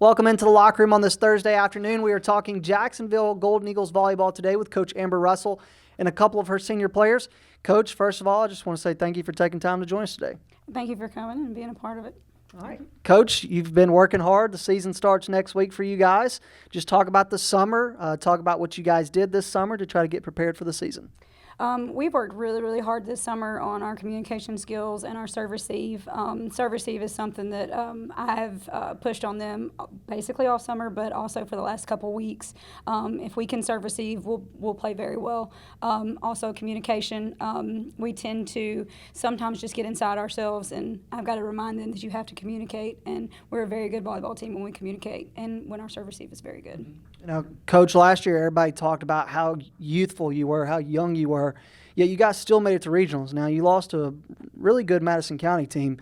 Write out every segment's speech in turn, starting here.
Welcome into the locker room on this Thursday afternoon. We are talking Jacksonville Golden Eagles volleyball today with Coach Amber Russell and a couple of her senior players. Coach, first of all, I just want to say thank you for taking time to join us today. Thank you for coming and being a part of it. All right. Coach, you've been working hard. The season starts next week for you guys. Just talk about the summer. Talk about what you guys did this summer to try to get prepared for the season. We've worked really hard this summer on our communication skills and our serve receive. Serve receive is something that I have pushed on them basically all summer, but also for the last couple weeks. If we can serve receive, we'll play very well. Also communication, we tend to sometimes just get inside ourselves, and I've got to remind them that you have to communicate, and we're a very good volleyball team when we communicate and when our serve receive is very good. You know, Coach, last year everybody talked about how youthful you were, how young you were, yet you guys still made it to regionals. Now, you lost to a really good Madison County team.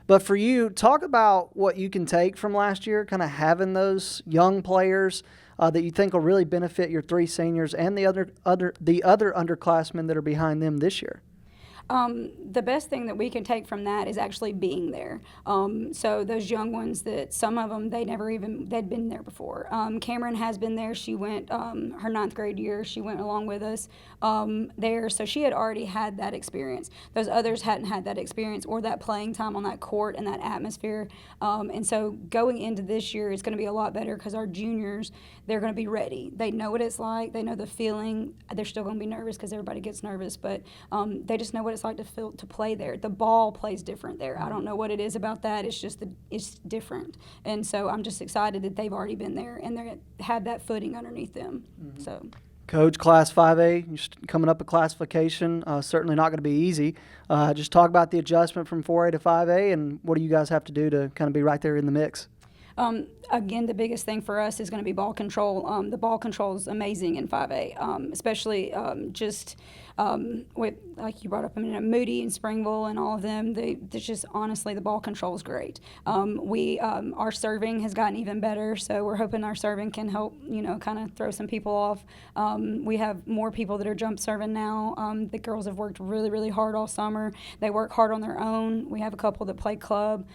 But for you, talk about what you can take from last year, kind of having those young players that you think will really benefit your three seniors and the other underclassmen that are behind them this year. The best thing that we can take from that is actually being there. So those young ones that some of them, they'd been there before. Cameron has been there. She went, her 9th grade year, she went along with us there. So she had already had that experience. Those others hadn't had that experience or that playing time on that court and that atmosphere. And so going into this year, it's going to be a lot better because our juniors, they're going to be ready. They know what it's like. They know the feeling. They're still going to be nervous because everybody gets nervous, but they just know what it's like to play there. The ball plays different there. I don't know what it is about that. It's just it's different. And so I'm just excited that they've already been there and they have that footing underneath them. Mm-hmm. So, Coach, Class 5A, you're coming up a classification. Certainly not going to be easy. Just talk about the adjustment from 4A to 5A, and what do you guys have to do to kind of be right there in the mix? Again, the biggest thing for us is going to be ball control. The ball control is amazing in 5A, especially with, like you brought up, Moody and Springville and all of them. There's just, honestly, the ball control is great. Our serving has gotten even better, so we're hoping our serving can help, kind of throw some people off. We have more people that are jump serving now. The girls have worked really hard all summer. They work hard on their own. We have a couple that play club,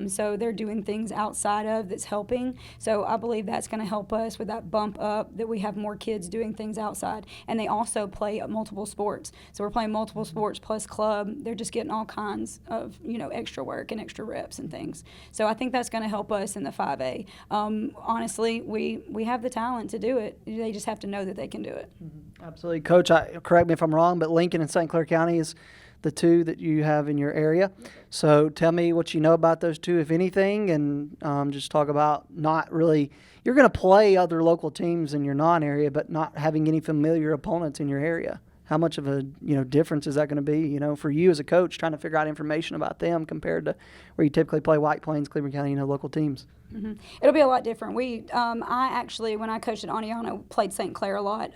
so they're doing things outside of that's helping. So I believe that's going to help us with that bump up, that we have more kids doing things outside. And they also play multiple sports. So we're playing multiple sports plus club. They're just getting all kinds of, extra work and extra reps and things. So I think that's going to help us in the 5A. Honestly, we have the talent to do it. They just have to know that they can do it. Mm-hmm. Absolutely. Coach, correct me if I'm wrong, but Lincoln and St. Clair County is the two that you have in your area. So tell me what you know about those two, if anything, and just talk about not really – you're going to play other local teams in your non-area, but not having any familiar opponents in your area. How much of a difference is that going to be, for you as a coach trying to figure out information about them compared to where you typically play White Plains, Cleveland County, local teams? Mm-hmm. It'll be a lot different. I actually, when I coached at Aniana, played St. Clair a lot,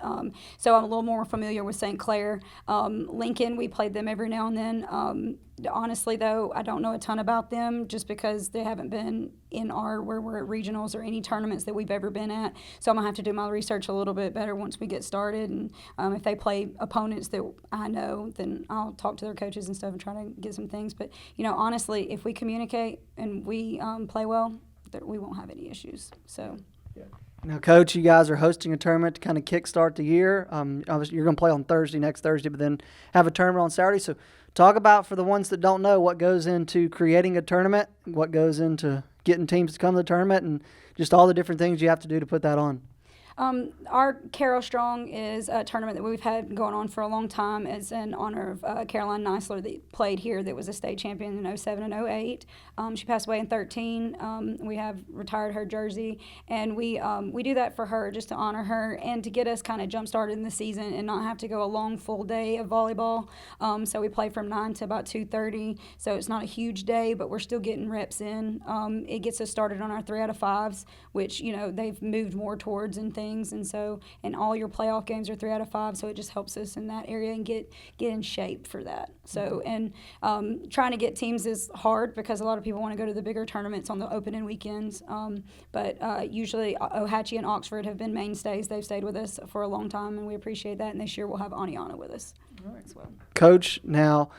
so I'm a little more familiar with St. Clair. Lincoln, we played them every now and then. Honestly, though, I don't know a ton about them just because they haven't been in where we're at regionals or any tournaments that we've ever been at. So I'm going to have to do my research a little bit better once we get started. And if they play opponents that I know, then I'll talk to their coaches and stuff and try to get some things. But, honestly, if we communicate and we play well, we won't have any issues. So. Yeah. Now, Coach, you guys are hosting a tournament to kind of kickstart the year. Obviously, you're going to play on next Thursday, but then have a tournament on Saturday. So talk about, for the ones that don't know, what goes into creating a tournament, what goes into getting teams to come to the tournament, and just all the different things you have to do to put that on. Our Carol Strong is a tournament that we've had going on for a long time. It's in honor of Caroline Neisler that played here, that was a state champion in 07 and 08. She passed away in 13. We have retired her jersey, and we do that for her, just to honor her and to get us kind of jump started in the season and not have to go a long full day of volleyball. So we play from 9 to about 2:30. So it's not a huge day, but we're still getting reps in. It gets us started on our 3 out of 5s, which they've moved more towards and things. And all your playoff games are 3 out of 5, so it just helps us in that area and get in shape for that. So, and trying to get teams is hard because a lot of people want to go to the bigger tournaments on the opening weekends. But usually Ohatchee and Oxford have been mainstays. They've stayed with us for a long time, and we appreciate that. And this year we'll have Aniana with us as well. Coach, now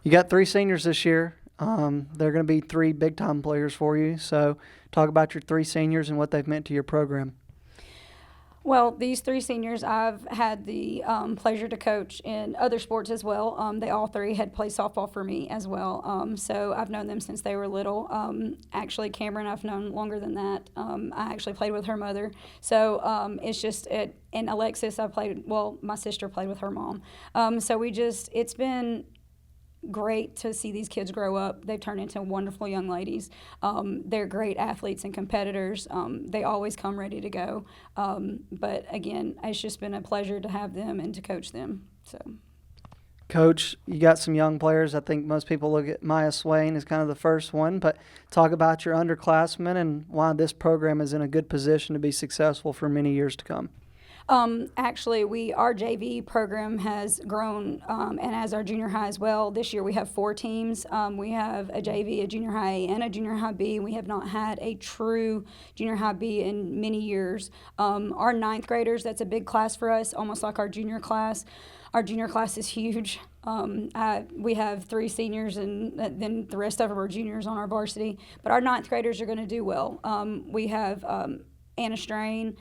you got 3 seniors this year. They're going to be 3 big-time players for you. So talk about your 3 seniors and what they've meant to your program. Well, these 3 seniors, I've had the pleasure to coach in other sports as well. They all 3 had played softball for me as well. So I've known them since they were little. Actually, Cameron, I've known longer than that. I actually played with her mother. So it's just, and Alexis, my sister played with her mom. So it's been great to see these kids grow up. They've turned into wonderful young ladies. They're great athletes and competitors. They always come ready to go. But again, it's just been a pleasure to have them and to coach them. So, Coach, you got some young players. I think most people look at Maya Swain as kind of the first one, but talk about your underclassmen and why this program is in a good position to be successful for many years to come. Actually, our JV program has grown, and as our junior high as well. This year we have 4 teams. We have a JV, a junior high A, and a junior high B. We have not had a true junior high B in many years. Our 9th graders, that's a big class for us, almost like our junior class. Our junior class is huge. We have 3 seniors, and then the rest of them are juniors on our varsity. But our 9th graders are going to do well. We have Anna Strain.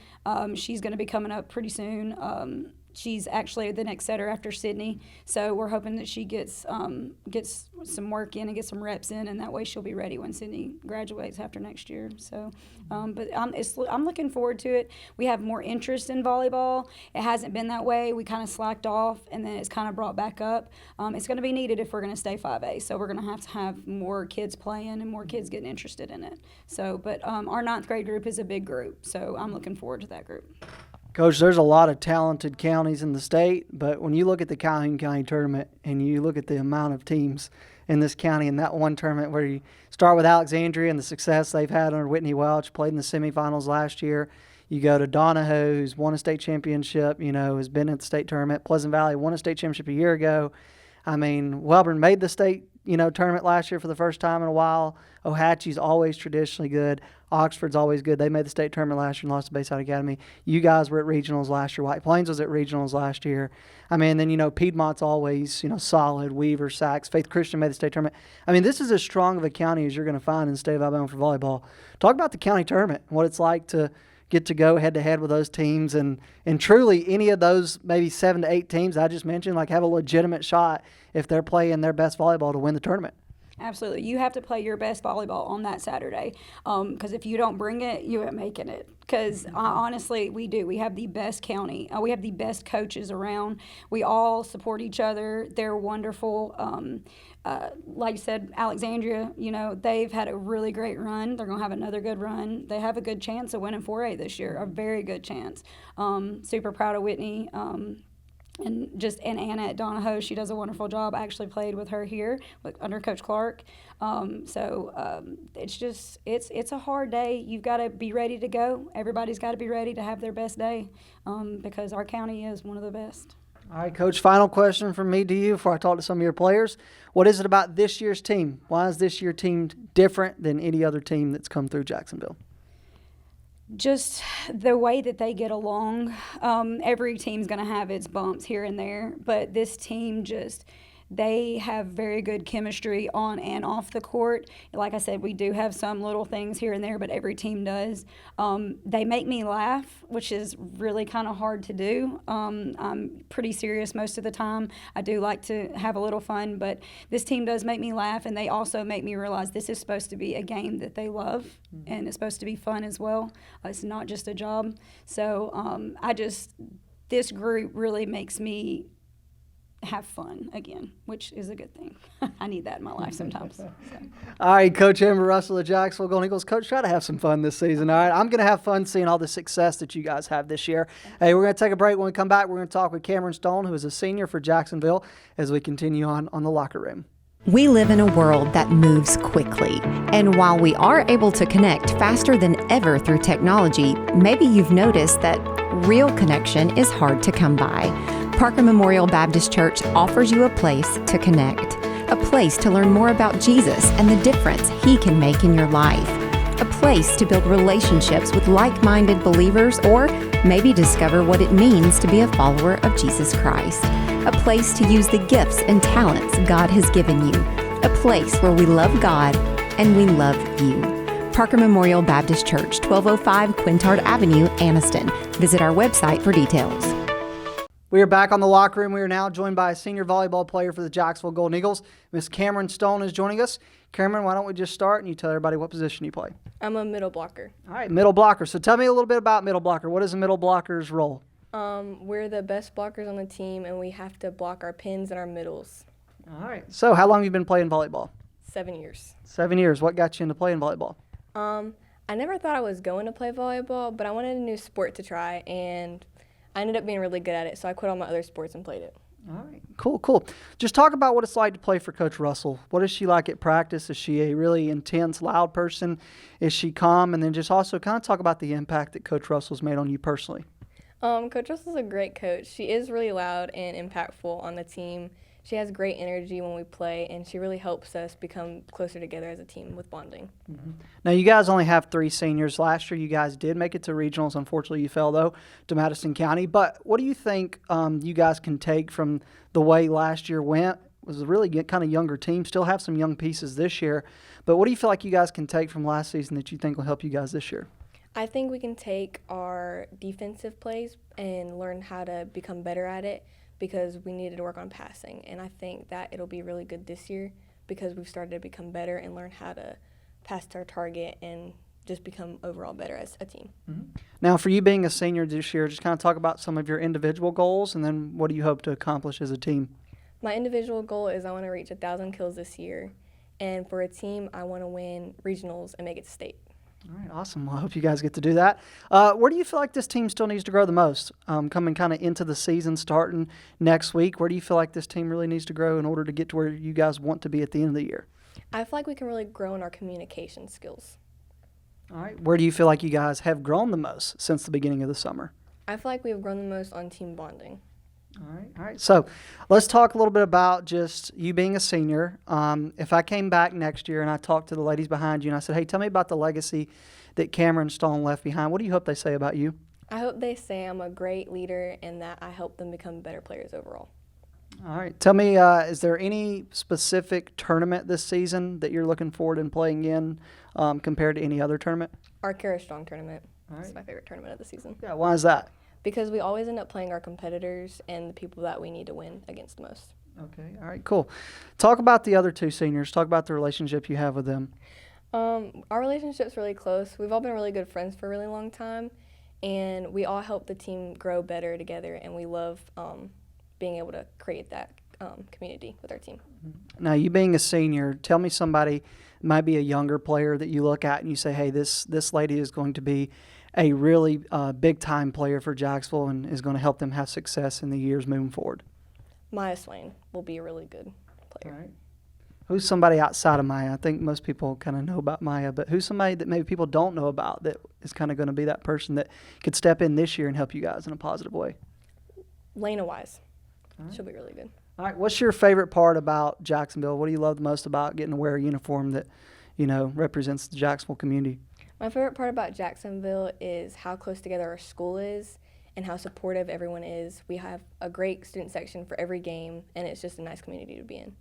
She's going to be coming up pretty soon. She's actually the next setter after Sydney, so we're hoping that she gets some work in and gets some reps in, and that way she'll be ready when Sydney graduates after next year. So, but I'm looking forward to it. We have more interest in volleyball. It hasn't been that way. We kind of slacked off, and then it's kind of brought back up. It's going to be needed if we're going to stay 5A. So we're going to have more kids playing and more kids getting interested in it. So, but our 9th grade group is a big group, so I'm looking forward to that group. Coach, there's a lot of talented counties in the state, but when you look at the Calhoun County tournament and you look at the amount of teams in this county in that one tournament where you start with Alexandria and the success they've had under Whitney Welch, played in the semifinals last year. You go to Donahoe, who's won a state championship, has been at the state tournament. Pleasant Valley won a state championship a year ago. I mean, Welborn made the state tournament last year for the first time in a while. Ohatchee's always traditionally good. Oxford's always good. They made the state tournament last year and lost to Bayside Academy. You guys were at regionals last year. White Plains was at regionals last year. I mean, then, Piedmont's always, solid. Weaver, Sachs, Faith Christian made the state tournament. I mean, this is as strong of a county as you're going to find in the state of Alabama for volleyball. Talk about the county tournament, what it's like to get to go head-to-head with those teams, and truly any of those maybe 7 to 8 teams I just mentioned, have a legitimate shot if they're playing their best volleyball to win the tournament. Absolutely. You have to play your best volleyball on that Saturday, because if you don't bring it, you ain't making it. Because honestly, we do. We have the best county. We have the best coaches around. We all support each other. They're wonderful. Like you said, Alexandria, they've had a really great run. They're going to have another good run. They have a good chance of winning 4A this year, a very good chance. Super proud of Whitney. And Anna at Donahoe, she does a wonderful job. I actually played with her here under Coach Clark. It's a hard day. You've got to be ready to go. Everybody's got to be ready to have their best day, because our county is one of the best. All right, Coach, final question from me to you before I talk to some of your players. What is it about this year's team? Why is this year's team different than any other team that's come through Jacksonville? Just the way that they get along. Every team's going to have its bumps here and there, but this team they have very good chemistry on and off the court. Like I said, we do have some little things here and there, but every team does. They make me laugh, which is really kind of hard to do. I'm pretty serious most of the time. I do like to have a little fun, but this team does make me laugh, and they also make me realize this is supposed to be a game that they love, and it's supposed to be fun as well. It's not just a job. So this group really makes me have fun again, which is a good thing. I need that in my life sometimes. So. All right, Coach Amber Russell of Jacksonville Golden Eagles. Coach, try to have some fun this season, all right? I'm going to have fun seeing all the success that you guys have this year. Hey, we're going to take a break. When we come back, we're going to talk with Cameron Stone, who is a senior for Jacksonville, as we continue on the Locker Room. We live in a world that moves quickly, and while we are able to connect faster than ever through technology, maybe you've noticed that real connection is hard to come by. Parker Memorial Baptist Church offers you a place to connect, a place to learn more about Jesus and the difference He can make in your life, a place to build relationships with like-minded believers, or maybe discover what it means to be a follower of Jesus Christ, a place to use the gifts and talents God has given you. a place where we love God and we love you. Parker Memorial Baptist Church, 1205 Quintard Avenue, Anniston. Visit our website for details. We are back on the locker room. We are now joined by a senior volleyball player for the Jacksonville Golden Eagles. Miss Cameron Stone is joining us. Cameron, why don't we just start and you tell everybody what position you play? I'm a middle blocker. All right, middle blocker. So tell me a little bit about middle blocker. What is a middle blocker's role? We're the best blockers on the team, and we have to block our pins and our middles. All right. So how long have you been playing volleyball? 7 years. 7 years. What got you into playing volleyball? I never thought I was going to play volleyball, but I wanted a new sport to try, and I ended up being really good at it, so I quit all my other sports and played it. All right. Cool. Just talk about what it's like to play for Coach Russell. What is she like at practice? Is she a really intense, loud person? Is she calm? And then just also kind of talk about the impact that Coach Russell's made on you personally. Coach Russell's a great coach. She is really loud and impactful on the team. She has great energy when we play, and she really helps us become closer together as a team with bonding. Mm-hmm. Now, you guys only have 3 seniors. Last year, you guys did make it to regionals. Unfortunately, you fell, though, to Madison County. But what do you think you guys can take from the way last year went? It was a really kind of younger team. Still have some young pieces this year. But what do you feel like you guys can take from last season that you think will help you guys this year? I think we can take our defensive plays and learn how to become better at it, because we needed to work on passing. And I think that it'll be really good this year because we've started to become better and learn how to pass to our target and just become overall better as a team. Mm-hmm. Now, for you being a senior this year, just kind of talk about some of your individual goals, and then what do you hope to accomplish as a team? My individual goal is I want to reach 1,000 kills this year. And for a team, I want to win regionals and make it to state. All right, awesome. Well, I hope you guys get to do that. Where do you feel like this team still needs to grow the most? Coming kind of into the season, starting next week, where do you feel like this team really needs to grow in order to get to where you guys want to be at the end of the year? I feel like we can really grow in our communication skills. All right. Where do you feel like you guys have grown the most since the beginning of the summer? I feel like we have grown the most on team bonding. All right. So let's talk a little bit about just you being a senior. If I came back next year and I talked to the ladies behind you and I said, hey, tell me about the legacy that Cameron Stone left behind, what do you hope they say about you? I hope they say I'm a great leader and that I help them become better players overall. All right. Tell me, is there any specific tournament this season that you're looking forward in playing in compared to any other tournament? Our Kara Strong tournament. All right. It's my favorite tournament of the season. Yeah, why is that? Because we always end up playing our competitors and the people that we need to win against the most. Okay. All right, cool. Talk about the other 2 seniors. Talk about the relationship you have with them. Our relationship's really close. We've all been really good friends for a really long time, and we all help the team grow better together, and we love being able to create that community with our team. Now, you being a senior, tell me somebody, might be a younger player that you look at and you say, hey, this lady is going to be a really big-time player for Jacksonville and is going to help them have success in the years moving forward. Maya Swain will be a really good player. All right. Who's somebody outside of Maya? I think most people kind of know about Maya, but who's somebody that maybe people don't know about that is kind of going to be that person that could step in this year and help you guys in a positive way? Lena Wise. Right. She'll be really good. All right. What's your favorite part about Jacksonville? What do you love the most about getting to wear a uniform that, represents the Jacksonville community? My favorite part about Jacksonville is how close together our school is and how supportive everyone is. We have a great student section for every game, and it's just a nice community to be in.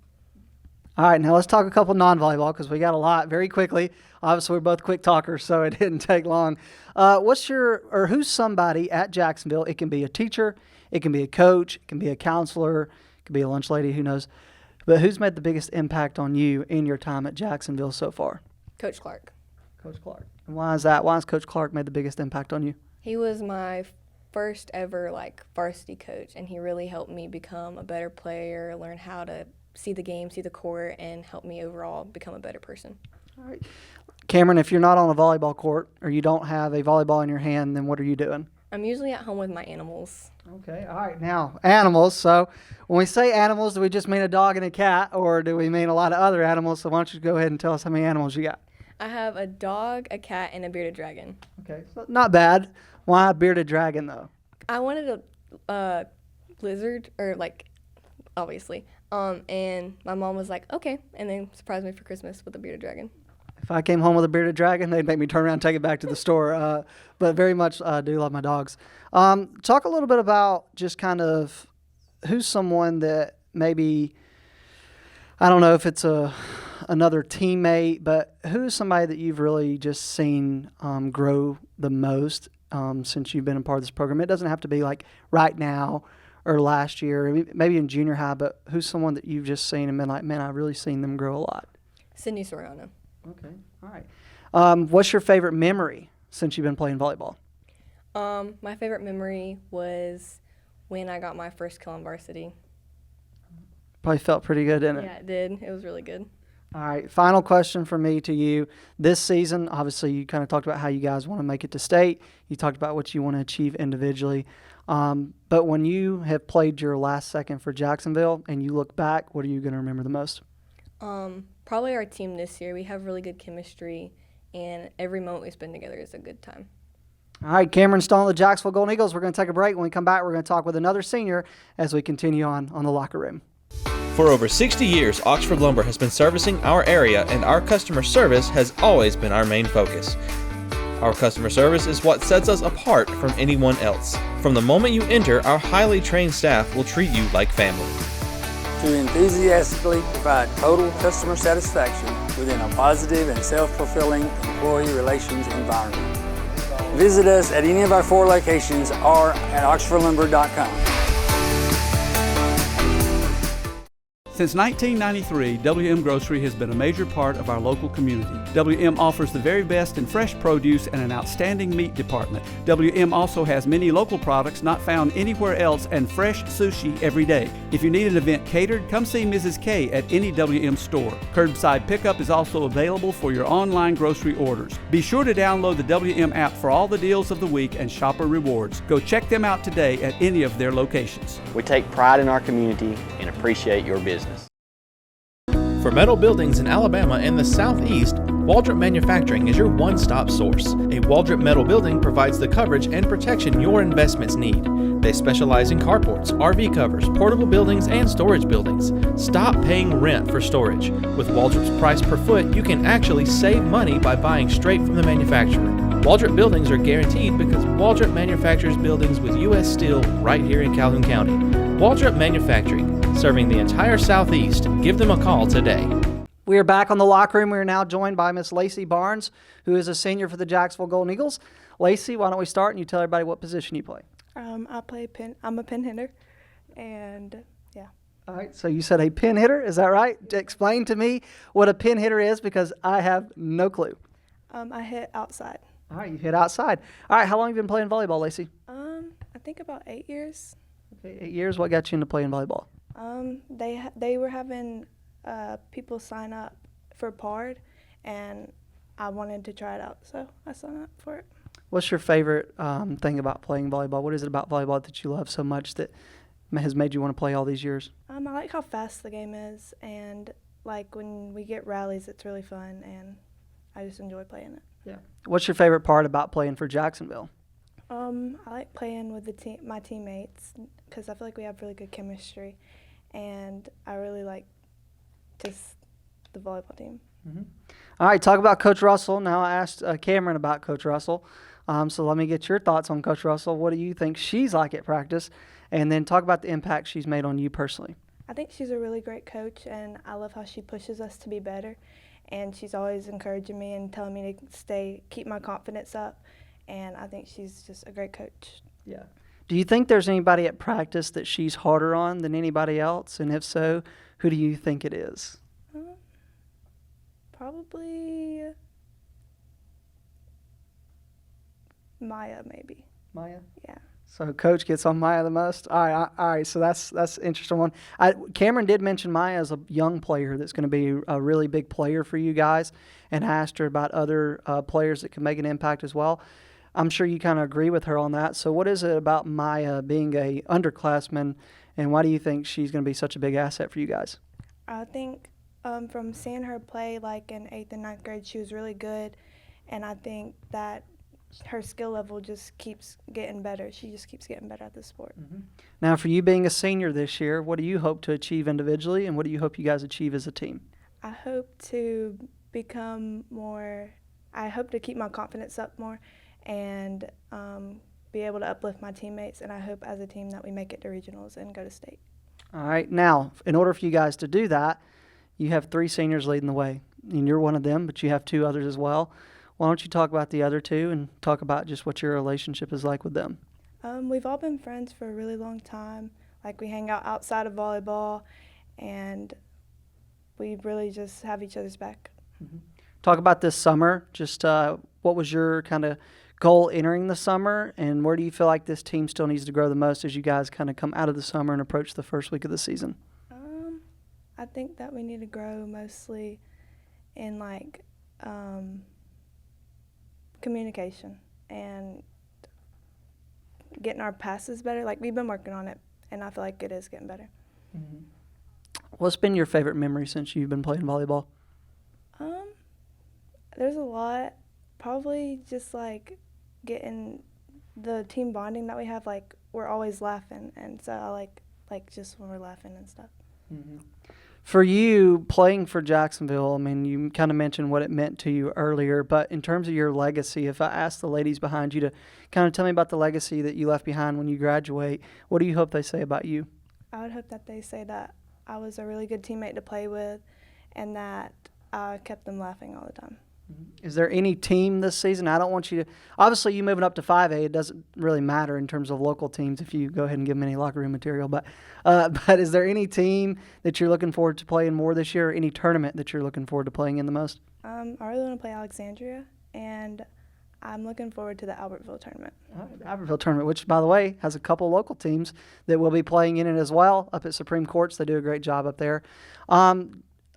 All right, now let's talk a couple non-volleyball because we got a lot very quickly. Obviously, we're both quick talkers, so it didn't take long. Who's somebody at Jacksonville? It can be a teacher, it can be a coach, it can be a counselor, it can be a lunch lady, who knows. But who's made the biggest impact on you in your time at Jacksonville so far? Coach Clark. Coach Clark. And why is that? Why has Coach Clark made the biggest impact on you? He was my first ever varsity coach, and he really helped me become a better player, learn how to see the game, see the court, and help me overall become a better person. All right. Cameron, if you're not on a volleyball court or you don't have a volleyball in your hand, then what are you doing? I'm usually at home with my animals. Okay, all right. Now, animals. So when we say animals, do we just mean a dog and a cat, or do we mean a lot of other animals? So why don't you go ahead and tell us how many animals you got? I have a dog, a cat, and a bearded dragon. Okay, so not bad. Why a bearded dragon, though? I wanted a lizard, obviously. And my mom was like, okay, and then surprised me for Christmas with a bearded dragon. If I came home with a bearded dragon, they'd make me turn around and take it back to the store. But very much do love my dogs. Talk a little bit about just kind of who's someone that maybe, I don't know if it's another teammate, but who's somebody that you've really just seen grow the most since you've been a part of this program? It doesn't have to be like right now or last year, maybe in junior high, but who's someone that you've just seen and been like, man, I've really seen them grow a lot? Sydney Soriano. Okay, all right. What's your favorite memory since you've been playing volleyball? My favorite memory was when I got my first kill on varsity. Probably felt pretty good, didn't it? Yeah, it did. It was really good. All right, final question from me to you. This season, obviously, you kind of talked about how you guys want to make it to state. You talked about what you want to achieve individually. But when you have played your last second for Jacksonville and you look back, what are you going to remember the most? Probably our team this year. We have really good chemistry, and every moment we spend together is a good time. All right, Cameron Stone of the Jacksonville Golden Eagles. We're going to take a break. When we come back, we're going to talk with another senior as we continue on the locker room. For over 60 years, Oxford Lumber has been servicing our area, and our customer service has always been our main focus. Our customer service is what sets us apart from anyone else. From the moment you enter, our highly trained staff will treat you like family. To enthusiastically provide total customer satisfaction within a positive and self-fulfilling employee relations environment. Visit us at any of our 4 locations or at oxfordlumber.com. Since 1993, WM Grocery has been a major part of our local community. WM offers the very best in fresh produce and an outstanding meat department. WM also has many local products not found anywhere else and fresh sushi every day. If you need an event catered, come see Mrs. K at any WM store. Curbside pickup is also available for your online grocery orders. Be sure to download the WM app for all the deals of the week and shopper rewards. Go check them out today at any of their locations. We take pride in our community and appreciate your business. For metal buildings in Alabama and the Southeast, Waldrop Manufacturing is your one-stop source. A Waldrop metal building provides the coverage and protection your investments need. They specialize in carports, RV covers, portable buildings, and storage buildings. Stop paying rent for storage. With Waldrop's price per foot, you can actually save money by buying straight from the manufacturer. Waldrop buildings are guaranteed because Waldrop manufactures buildings with U.S. steel right here in Calhoun County. Waldrop Manufacturing, serving the entire Southeast. Give them a call today. We are back on the locker room. We are now joined by Miss Lacey Barnes, who is a senior for the Jacksonville Golden Eagles. Lacey, why don't we start and you tell everybody what position you play? I play pin. I'm a pin hitter, and yeah. All right, so you said a pin hitter, is that right? Explain to me what a pin hitter is because I have no clue. I hit outside. All right, you hit outside. All right, how long have you been playing volleyball, Lacey? I think about 8 years. Okay, 8 years. What got you into playing volleyball? They were having people sign up for PARD, and I wanted to try it out, so I signed up for it. What's your favorite thing about playing volleyball? What is it about volleyball that you love so much that has made you want to play all these years? I like how fast the game is, and like when we get rallies, it's really fun, and I just enjoy playing it. Yeah. What's your favorite part about playing for Jacksonville? I like playing with my teammates because I feel like we have really good chemistry, and I really like just the volleyball team. Mm-hmm. All right, talk about Coach Russell. Now I asked Cameron about Coach Russell, so let me get your thoughts on Coach Russell. What do you think she's like at practice? And then talk about the impact she's made on you personally. I think she's a really great coach, and I love how she pushes us to be better, and she's always encouraging me and telling me to keep my confidence up, and I think she's just a great coach. Yeah. Do you think there's anybody at practice that she's harder on than anybody else? And if so, who do you think it is? Probably Maya, maybe. Maya? Yeah. So Coach gets on Maya the most? All right. So that's an interesting one. Cameron did mention Maya as a young player that's going to be a really big player for you guys, and I asked her about other players that can make an impact as well. I'm sure you kind of agree with her on that. So what is it about Maya being a underclassman, and why do you think she's going to be such a big asset for you guys? I think from seeing her play like in 8th and 9th grade, she was really good, and I think that her skill level just keeps getting better. She just keeps getting better at the sport. Mm-hmm. Now, for you being a senior this year, what do you hope to achieve individually, and what do you hope you guys achieve as a team? I hope to become more – I hope to keep my confidence up more and be able to uplift my teammates, and I hope as a team that we make it to regionals and go to state. All right. Now, in order for you guys to do that, You have 3 seniors leading the way, and you're one of them, but you have 2 others as well. Why don't you talk about the other 2 and talk about just what your relationship is like with them? We've all been friends for a really long time. Like, we hang out outside of volleyball, and we really just have each other's back. Talk about this summer. Just what was your kind of goal entering the summer, and where do you feel like this team still needs to grow the most as you guys kind of come out of the summer and approach the first week of the season? I think that we need to grow mostly in, like, communication and getting our passes better. Like, we've been working on it, and I feel like it is getting better. What's been your favorite memory since you've been playing volleyball? There's a lot. Probably just, like, getting the team bonding that we have. Like, we're always laughing, and so I like just when we're laughing and stuff. For you, playing for Jacksonville, I mean, you kind of mentioned what it meant to you earlier, but in terms of your legacy, if I ask the ladies behind you to kind of tell me about the legacy that you left behind when you graduate, what do you hope they say about you? I would hope that they say that I was a really good teammate to play with and that I kept them laughing all the time. Is there any team this season? I don't want you to – obviously, you moving up to 5A, it doesn't really matter in terms of local teams if you go ahead and give them any locker room material. But is there any team that you're looking forward to playing more this year, or any tournament that you're looking forward to playing in the most? I really want to play Alexandria, and I'm looking forward to the Albertville tournament. The Albertville tournament, which, by the way, has a couple local teams that will be playing in it as well up at Supreme Courts. They do a great job up there.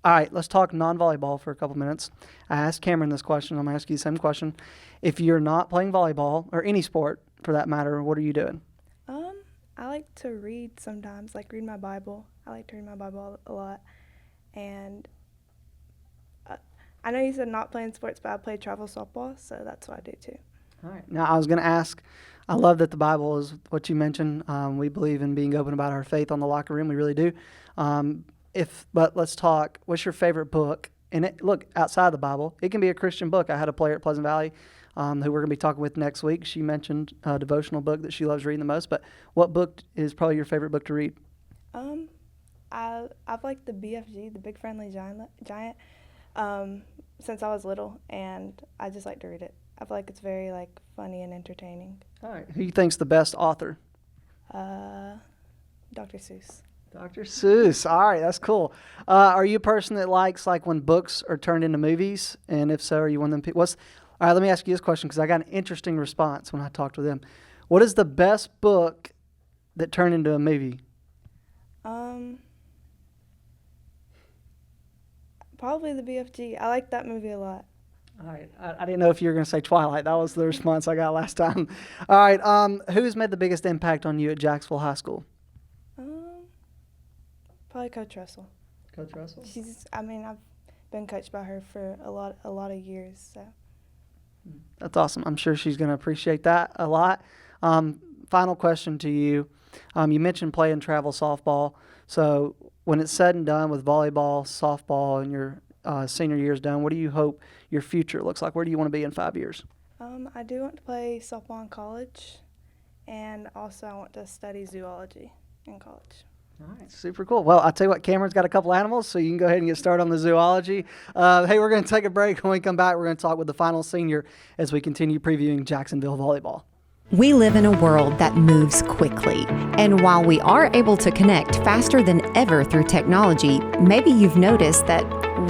All right, let's talk non-volleyball for a couple minutes. I asked Cameron this question. I'm going to ask you the same question. If you're not playing volleyball, or any sport for that matter, what are you doing? I like to read sometimes, like read my Bible. I like to read my Bible a lot. And I know you said not playing sports, but I play travel softball, so that's what I do too. All right. Now, I was going to ask, I love that the Bible is what you mentioned. We believe in being open about our faith on the locker room. We really do. But let's talk, what's your favorite book? And look, outside the Bible, it can be a Christian book. I had a player at Pleasant Valley who we're going to be talking with next week. She mentioned a devotional book that she loves reading the most. But what book is probably your favorite book to read? I've liked the BFG, the Big Friendly Giant, since I was little, and I just like to read it. I feel like it's very funny and entertaining. All right. Who do you think's the best author? Dr. Seuss. Dr. Seuss. All right, that's cool. Are you a person that likes when books are turned into movies? And if so, are you one of them people? All right, let me ask you this question because I got an interesting response when I talked with them. What is the best book that turned into a movie? Probably the BFG. I like that movie a lot. All right. I didn't know if you were going to say Twilight. That was the response I got last time. All right. Who's made the biggest impact on you at Jacksonville High School? Probably Coach Russell. Coach Russell? I've been coached by her for a lot of years. So. That's awesome. I'm sure she's going to appreciate that a lot. Final question to you. You mentioned playing travel softball. So when it's said and done with volleyball, softball, and your senior year's done, what do you hope your future looks like? Where do you want to be in 5 years? I do want to play softball in college, and also I want to study zoology in college. All right, super cool. Well, I'll tell you what, Cameron's got a couple animals, so you can go ahead and get started on the zoology. Hey, we're going to take a break. When we come back, we're going to talk with the final senior as we continue previewing Jacksonville Volleyball. We live in a world that moves quickly, and while we are able to connect faster than ever through technology, maybe you've noticed that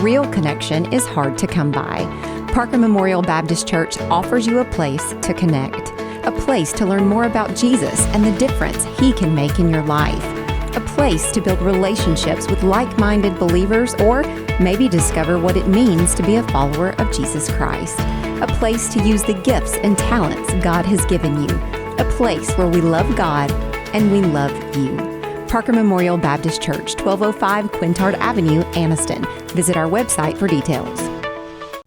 real connection is hard to come by. Parker Memorial Baptist Church offers you a place to connect, a place to learn more about Jesus and the difference He can make in your life, a place to build relationships with like-minded believers, or maybe discover what it means to be a follower of Jesus Christ. A place to use the gifts and talents God has given you. A place where we love God and we love you. Parker Memorial Baptist Church, 1205 Quintard Avenue, Anniston. Visit our website for details.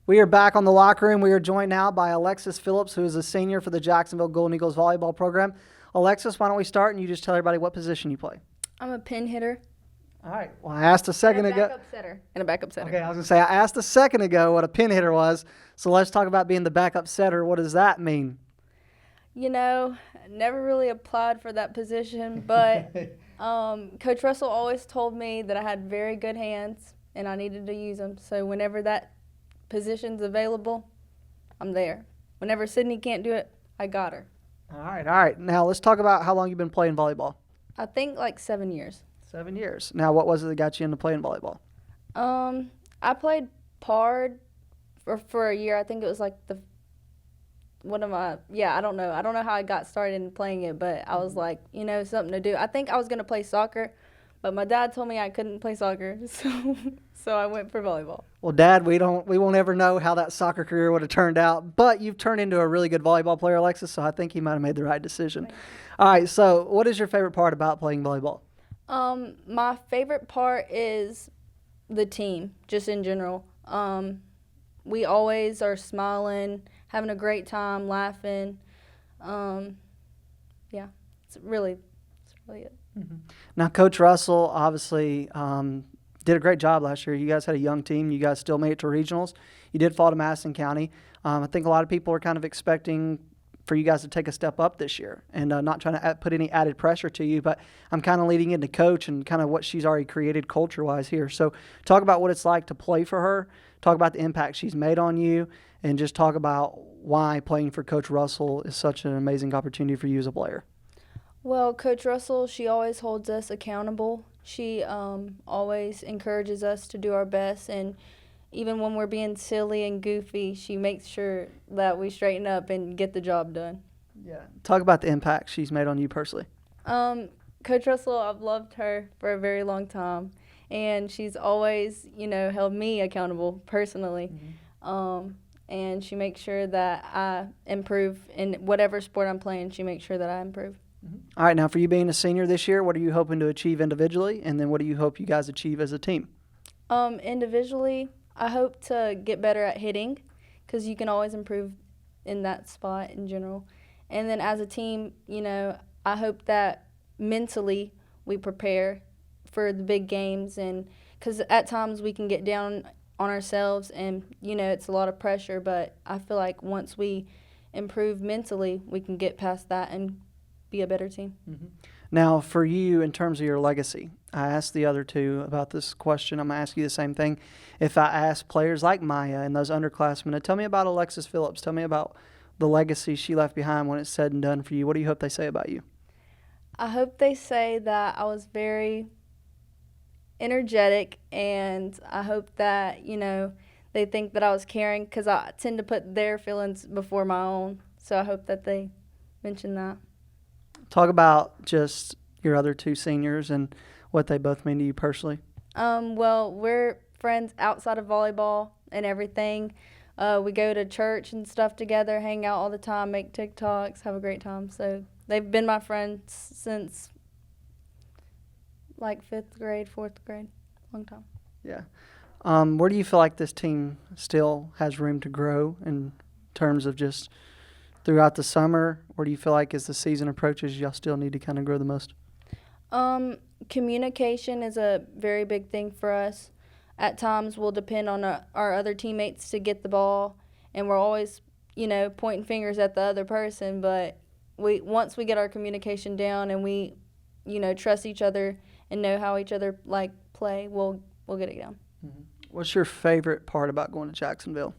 We are back on the locker room. We are joined now by Alexis Phillips, who is a senior for the Jacksonville Golden Eagles volleyball program. Alexis, why don't we start and you just tell everybody what position you play? I'm a pin hitter. All right. Well, I asked a second ago. And a backup setter. Okay, I was going to say, I asked a second ago what a pin hitter was, so let's talk about being the backup setter. What does that mean? Never really applied for that position, but Coach Russell always told me that I had very good hands, and I needed to use them. So whenever that position's available, I'm there. Whenever Sydney can't do it, I got her. All right. Now let's talk about how long you've been playing volleyball. I think like 7 years. 7 years. Now, what was it that got you into playing volleyball? I played PARD for a year. I think it was like I don't know. I don't know how I got started in playing it, but I was like, something to do. I think I was going to play soccer, but my dad told me I couldn't play soccer, so I went for volleyball. Well, Dad, we won't ever know how that soccer career would have turned out, but you've turned into a really good volleyball player, Alexis, so I think you might have made the right decision. All right, so what is your favorite part about playing volleyball? My favorite part is the team, just in general. We always are smiling, having a great time, laughing. It's really it. Mm-hmm. Now, Coach Russell obviously did a great job last year. You guys had a young team. You guys still made it to regionals. You did fall to Madison County. I think a lot of people are kind of expecting for you guys to take a step up this year, and not trying to put any added pressure to you, but I'm kind of leading into Coach and kind of what she's already created culture-wise here. So talk about what it's like to play for her, talk about the impact she's made on you, and just talk about why playing for Coach Russell is such an amazing opportunity for you as a player. Well, Coach Russell, she always holds us accountable. She always encourages us to do our best, and even when we're being silly and goofy, she makes sure that we straighten up and get the job done. Yeah. Talk about the impact she's made on you personally. Coach Russell, I've loved her for a very long time, and she's always, held me accountable personally. Mm-hmm. And she makes sure that I improve in whatever sport I'm playing. She makes sure that I improve. Mm-hmm. All right, now for you being a senior this year, what are you hoping to achieve individually, and then what do you hope you guys achieve as a team? Individually, I hope to get better at hitting, because you can always improve in that spot in general. And then as a team, I hope that mentally we prepare for the big games, and because at times we can get down on ourselves and, it's a lot of pressure, but I feel like once we improve mentally, we can get past that and be a better team. Mm-hmm. Now, for you, in terms of your legacy, I asked the other two about this question. I'm going to ask you the same thing. If I ask players like Maya and those underclassmen to tell me about Alexis Phillips, tell me about the legacy she left behind when it's said and done for you, what do you hope they say about you? I hope they say that I was very energetic, and I hope that, they think that I was caring, because I tend to put their feelings before my own. So I hope that they mention that. Talk about just your other two seniors and what they both mean to you personally. Well, we're friends outside of volleyball and everything. We go to church and stuff together, hang out all the time, make TikToks, have a great time. So they've been my friends since like 5th grade, 4th grade, long time. Yeah. Where do you feel like this team still has room to grow in terms of just throughout the summer? Where do you feel like as the season approaches, y'all still need to kind of grow the most? Communication is a very big thing for us. At times, we'll depend on our other teammates to get the ball, and we're always, pointing fingers at the other person. But once we get our communication down and we, trust each other and know how each other play, we'll get it down. Mm-hmm. What's your favorite part about going to Jacksonville?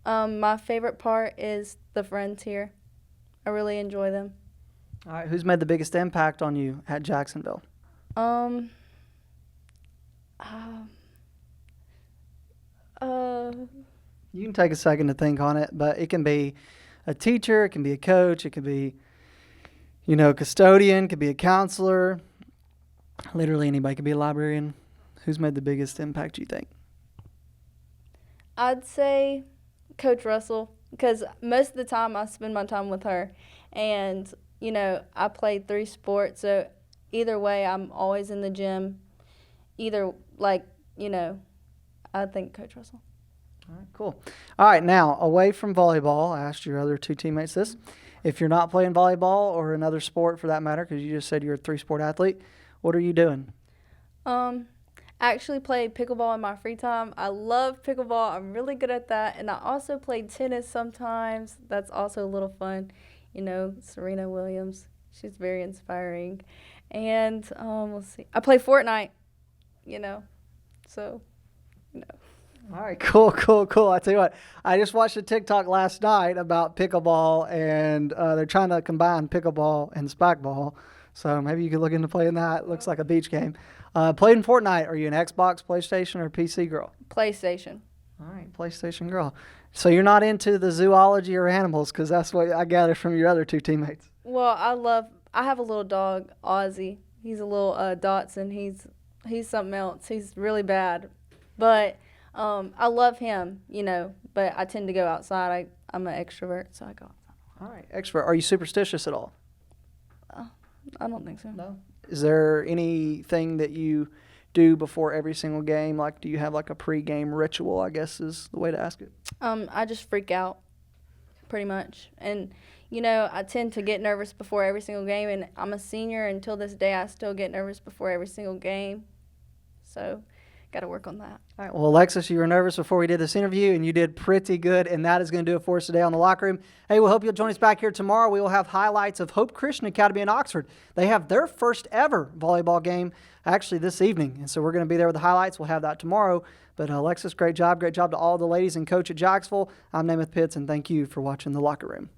My favorite part is the friends here. I really enjoy them. All right, who's made the biggest impact on you at Jacksonville? You can take a second to think on it, but it can be a teacher, it can be a coach, it could be, custodian, it could be a counselor. Literally anybody, could be a librarian. Who's made the biggest impact, you think? I'd say Coach Russell, because most of the time I spend my time with her. And, I played 3 sports, so either way I'm always in the gym. I think Coach Russell. All right, cool. All right, now, away from volleyball, I asked your other two teammates this. If you're not playing volleyball or another sport for that matter, because you just said you're a 3-sport athlete, what are you doing? I actually play pickleball in my free time. I love pickleball. I'm really good at that. And I also play tennis sometimes. That's also a little fun. Serena Williams, she's very inspiring. And let's see. I play Fortnite, so All right, cool. I tell you what, I just watched a TikTok last night about pickleball, and they're trying to combine pickleball and spike ball. So maybe you could look into playing that. It looks like a beach game. Played in Fortnite. Are you an Xbox, PlayStation, or PC girl? PlayStation. All right, PlayStation girl. So you're not into the zoology or animals, because that's what I gathered from your other two teammates. Well, I have a little dog, Ozzy. He's a little Dotson. He's something else. He's really bad. But I love him, but I tend to go outside. I'm an extrovert, so I go outside. All right, extrovert. Are you superstitious at all? I don't think so. No. Is there anything that you do before every single game? Like, do you have like a pre-game ritual, I guess is the way to ask it? I just freak out, pretty much. And, I tend to get nervous before every single game, and I'm a senior. Until this day, I still get nervous before every single game. So, got to work on that. All right. Well, Alexis, you were nervous before we did this interview, and you did pretty good, and that is going to do it for us today on the Locker Room. Hey, we hope you'll join us back here tomorrow. We will have highlights of Hope Christian Academy in Oxford. They have their first ever volleyball game actually this evening, and so we're going to be there with the highlights. We'll have that tomorrow. But Alexis, great job. Great job to all the ladies and coach at Jacksonville. I'm Namath Pitts, and thank you for watching the Locker Room.